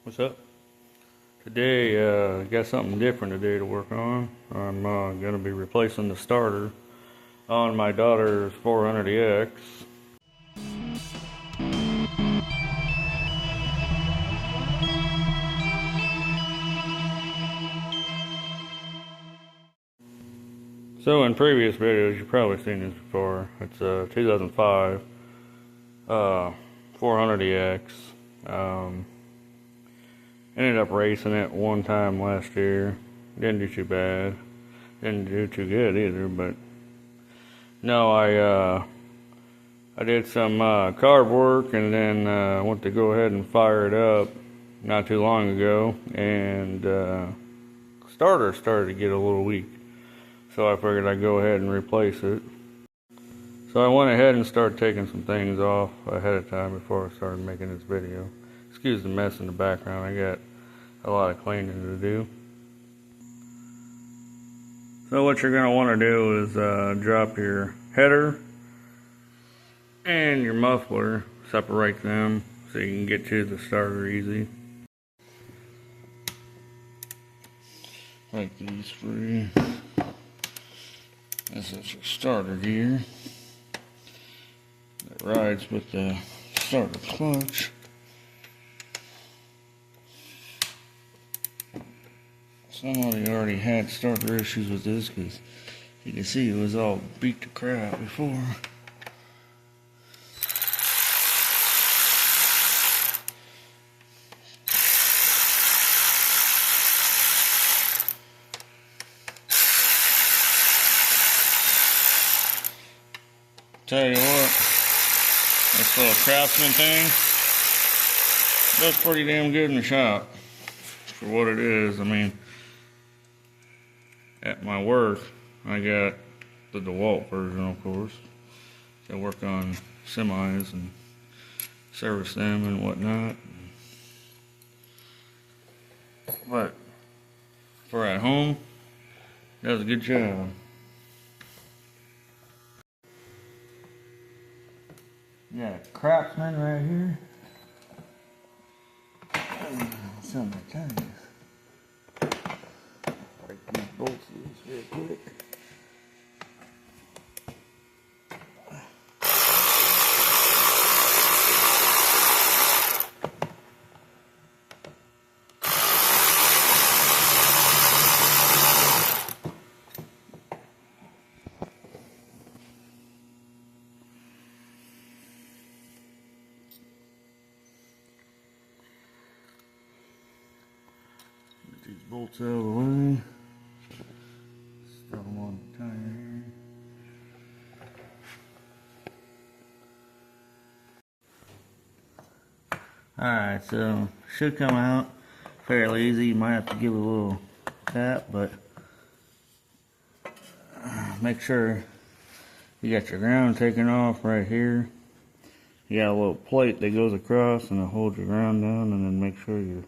What's up? Today, got something different today to work on. I'm going to be replacing the starter on my daughter's 400EX. So in previous videos, you've probably seen this before. It's a 2005 400EX. Ended up racing it one time last year. Didn't do too bad. Didn't do too good either, but no, I did some carb work and then went to go ahead and fire it up not too long ago, and starter started to get a little weak, so I figured I'd go ahead and replace it. So I went ahead and started taking some things off ahead of time before I started making this video. Excuse the mess in the background, I got a lot of cleaning to do. So what you're going to want to do is drop your header and your muffler, separate them so you can get to the starter easy. Like these three. This is your starter gear that rides with the starter clutch. Somebody already had starter issues with this because you can see it was all beat to crap before. Tell you what, this little Craftsman thing does pretty damn good in the shop for what it is. I mean, at my work, I got the DeWalt version, of course. I work on semis and service them and whatnot. But for at home, it does a good job. You got a Craftsman right here. Something to tell you. Break these bolts loose real quick. These bolts out of the way. Throw them on the tire here. Alright, so should come out fairly easy. You might have to give it a little tap, but make sure you got your ground taken off right here. You got a little plate that goes across and it holds your ground down, and then make sure your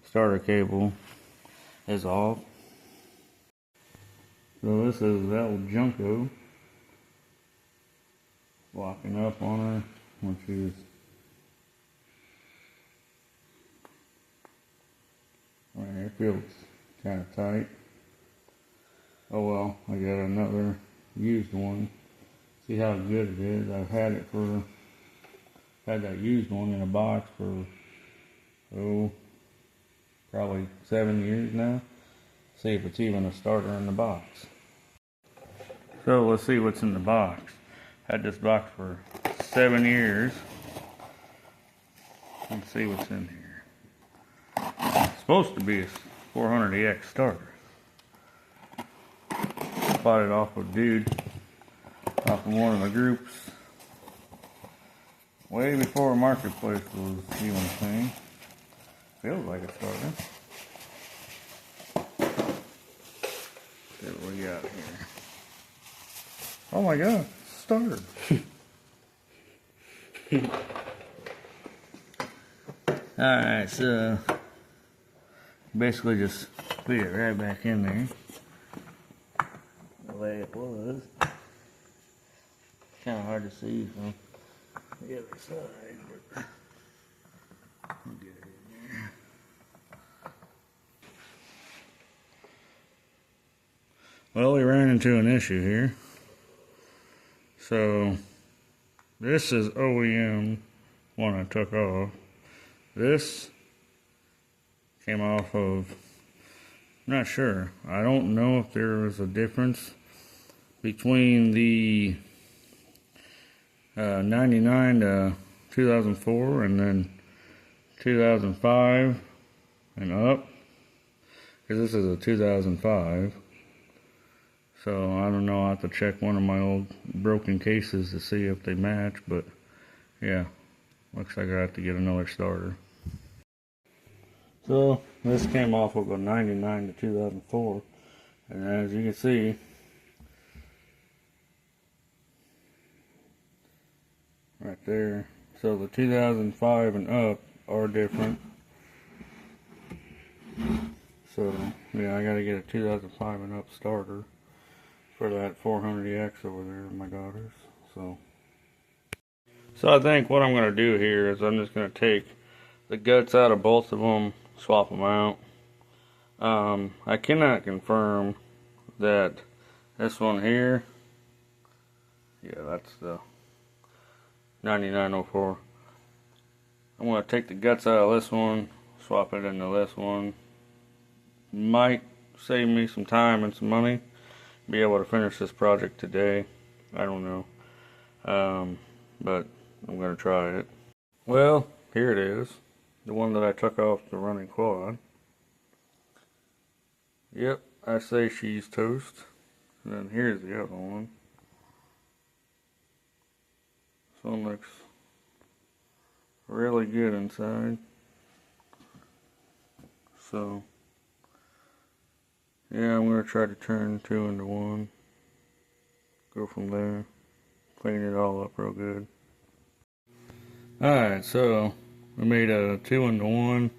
starter cable is off. So this is El Junco locking up on her when she's right here. Feels kind of tight. Oh well, I got another used one. See how good it is. I've had that used one in a box for probably 7 years now. See if it's even a starter in the box. So let's see what's in the box. Had this box for 7 years. Let's see what's in here. It's supposed to be a 400EX starter. Bought it off a dude, off of one of the groups, way before Marketplace was even a thing. Feels like a starter. See what we got here. Oh my god, starter. Alright, so basically just put it right back in there the way it was. Kind of hard to see from the other side, but we'll get it in there. Well, we ran into an issue here. So, this is OEM one I took off. This came off of, I'm not sure. I don't know if there was a difference between the 99 to 2004 and then 2005 and up. Because this is a 2005. So I don't know, I'll have to check one of my old broken cases to see if they match, but yeah, looks like I have to get another starter. So this came off of a 99 to 2004, and as you can see, right there, so the 2005 and up are different. So yeah, I gotta get a 2005 and up starter for that 400EX over there with my daughters. So I think what I'm going to do here is I'm just going to take the guts out of both of them, swap them out. I cannot confirm that this one here, yeah, that's the 9904. I'm going to take the guts out of this one, swap it into this one. Might save me some time and some money. Be able to finish this project today. I don't know. But I'm going to try it. Well, here it is. The one that I took off the running quad. Yep, I say she's toast. And then here's the other one. This one looks really good inside. So, yeah, I'm going to try to turn two into one. Go from there. Clean it all up real good. Alright, so we made a 2 into 1.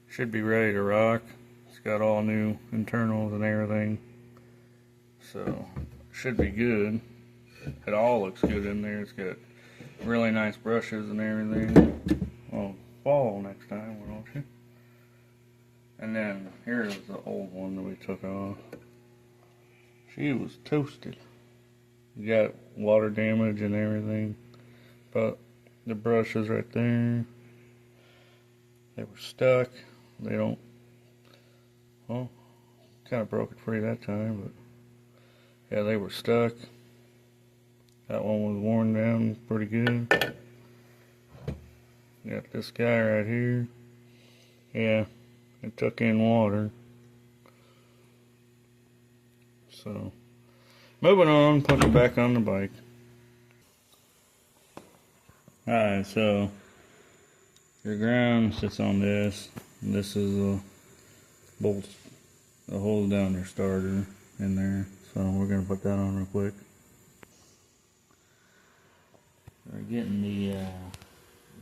Should be ready to rock. It's got all new internals and everything. So, should be good. It all looks good in there. It's got really nice brushes and everything. Well, fall next time, why don't you? And then here's the old one that we took off. She was toasted. You got water damage and everything, but the brushes right there, they were stuck. They don't, well, kind of broke it free that time, but yeah, they were stuck. That one was worn down pretty good. Got this guy right here. Yeah, it took in water. So, moving on, putting it back on the bike. Alright, so your ground sits on this. This is a bolt that holds down your starter in there. So we're going to put that on real quick. We're getting the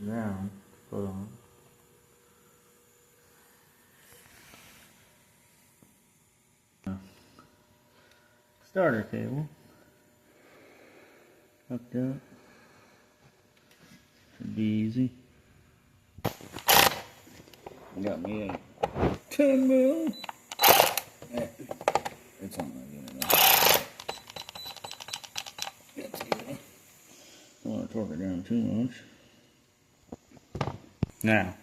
ground put on. Starter cable hooked up. Should be easy. Got me a 10 mil. It's on my unit now. That's good. Don't want to torque it down too much. Now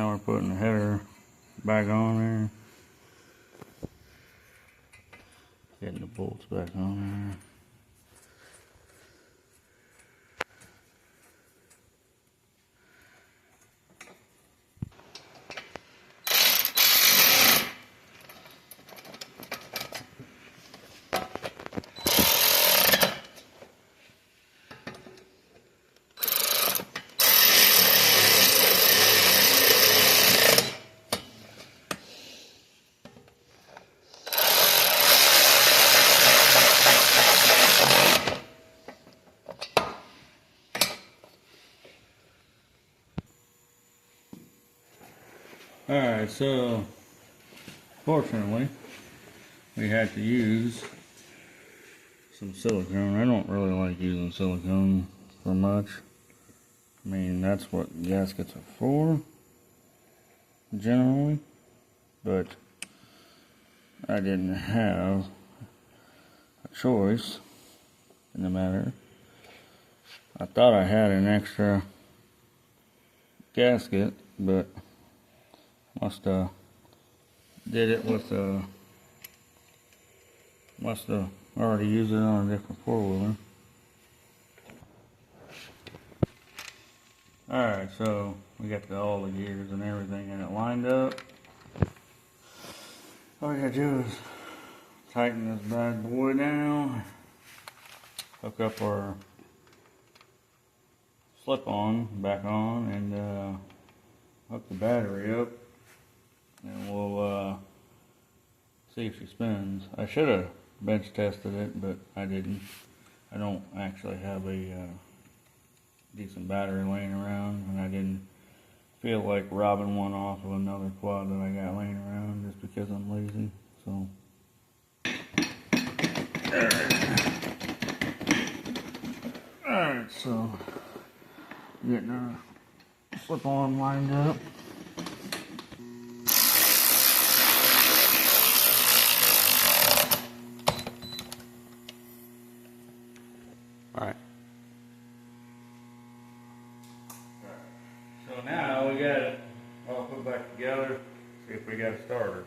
we're putting the header back on there. Getting the bolts back on there. Alright, so fortunately we had to use some silicone. I don't really like using silicone so much. I mean, that's what gaskets are for generally, but I didn't have a choice in the matter. I thought I had an extra gasket, but must have did it with must have already used it on a different four-wheeler. Alright, so we got all the gears and everything in it lined up. All I gotta do is tighten this bad boy down, hook up our slip-on back on, and hook the battery up, and we'll see if she spins. I should have bench tested it, but I didn't. I don't actually have a decent battery laying around, and I didn't feel like robbing one off of another quad that I got laying around just because I'm lazy. So alright, so getting our slip-on lined up. Alright. So now we got it all put back together. See if we got a starter.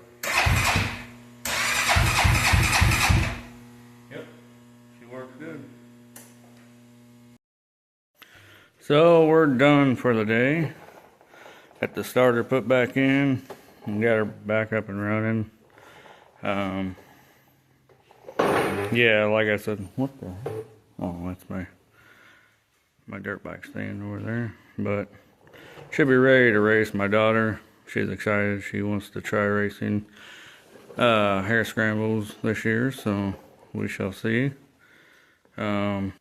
Yep, she works good. So we're done for the day. Got the starter put back in and got her back up and running. Yeah, like I said, what the heck? Oh, that's my dirt bike stand over there. But should be ready to race. My daughter, she's excited. She wants to try racing hare scrambles this year, so we shall see. I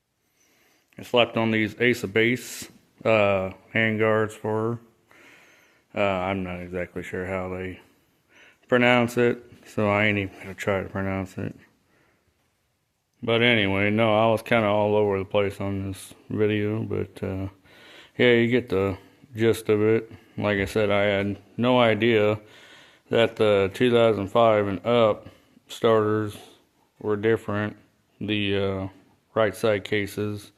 slapped on these Ace of Base hand guards for her. I'm not exactly sure how they pronounce it, so I ain't even gonna try to pronounce it. But anyway, no, I was kind of all over the place on this video, but yeah, you get the gist of it. Like I said, I had no idea that the 2005 and up starters were different. The right side cases,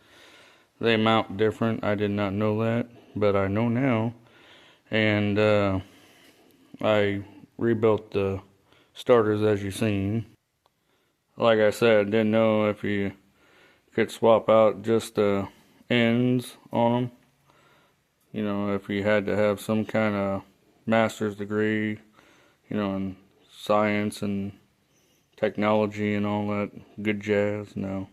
they mount different. I did not know that, but I know now. And I rebuilt the starters as you've seen. Like I said, didn't know if you could swap out just the ends on them. You know, if you had to have some kind of master's degree, you know, in science and technology and all that good jazz. No,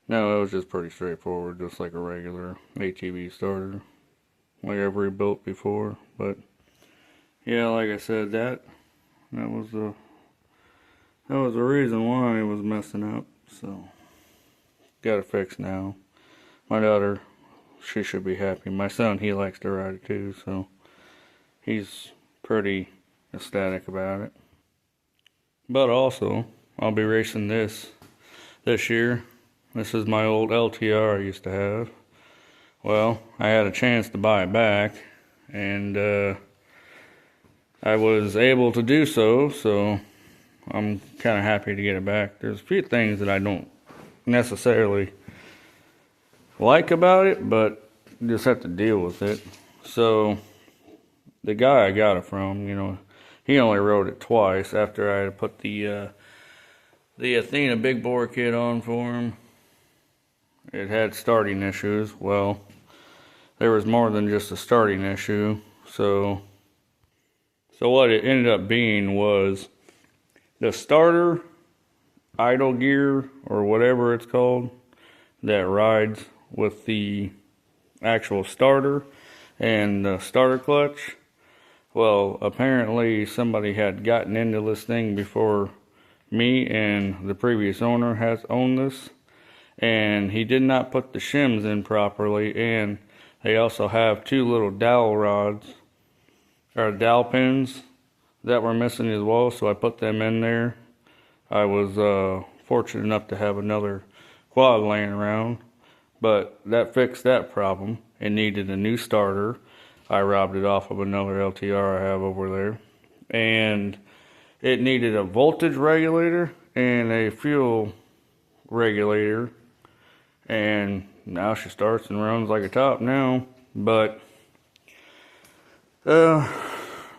it was just pretty straightforward, just like a regular ATV starter, like I've rebuilt before. But yeah, like I said, that was the reason why it was messing up. So got it fixed now. My daughter, she should be happy. My son, he likes to ride it too, so he's pretty ecstatic about it. But also, I'll be racing this year. This is my old LTR I used to have. Well, I had a chance to buy it back, and I was able to do so, so I'm kind of happy to get it back. There's a few things that I don't necessarily like about it, but you just have to deal with it. So the guy I got it from, you know, he only rode it twice after I had put the Athena big bore kit on for him. It had starting issues. Well, there was more than just a starting issue. So what it ended up being was the starter idle gear, or whatever it's called, that rides with the actual starter and the starter clutch. Well, apparently somebody had gotten into this thing before me, and the previous owner has owned this, and he did not put the shims in properly, and they also have two little dowel rods, or dowel pins, that were missing as well, so I put them in there. I was fortunate enough to have another quad laying around, but that fixed that problem. It needed a new starter. I robbed it off of another LTR I have over there, and it needed a voltage regulator and a fuel regulator, and now she starts and runs like a top now. But I'm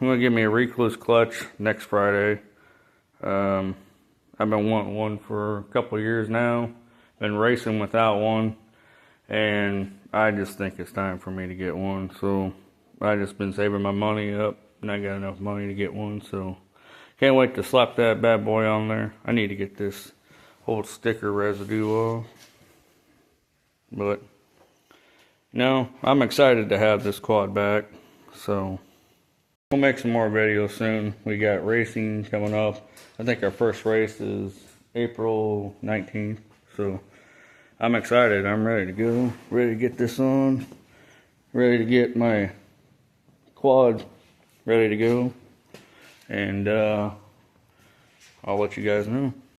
gonna give me a Recluse clutch next Friday. I've been wanting one for a couple of years now. Been racing without one, and I just think it's time for me to get one. So I just been saving my money up, and I got enough money to get one. So can't wait to slap that bad boy on there. I need to get this old sticker residue off. But no, I'm excited to have this quad back. So we'll make some more videos soon. We got racing coming up. I think our first race is April 19th. So I'm excited. I'm ready to go. Ready to get this on. Ready to get my quad ready to go. And I'll let you guys know.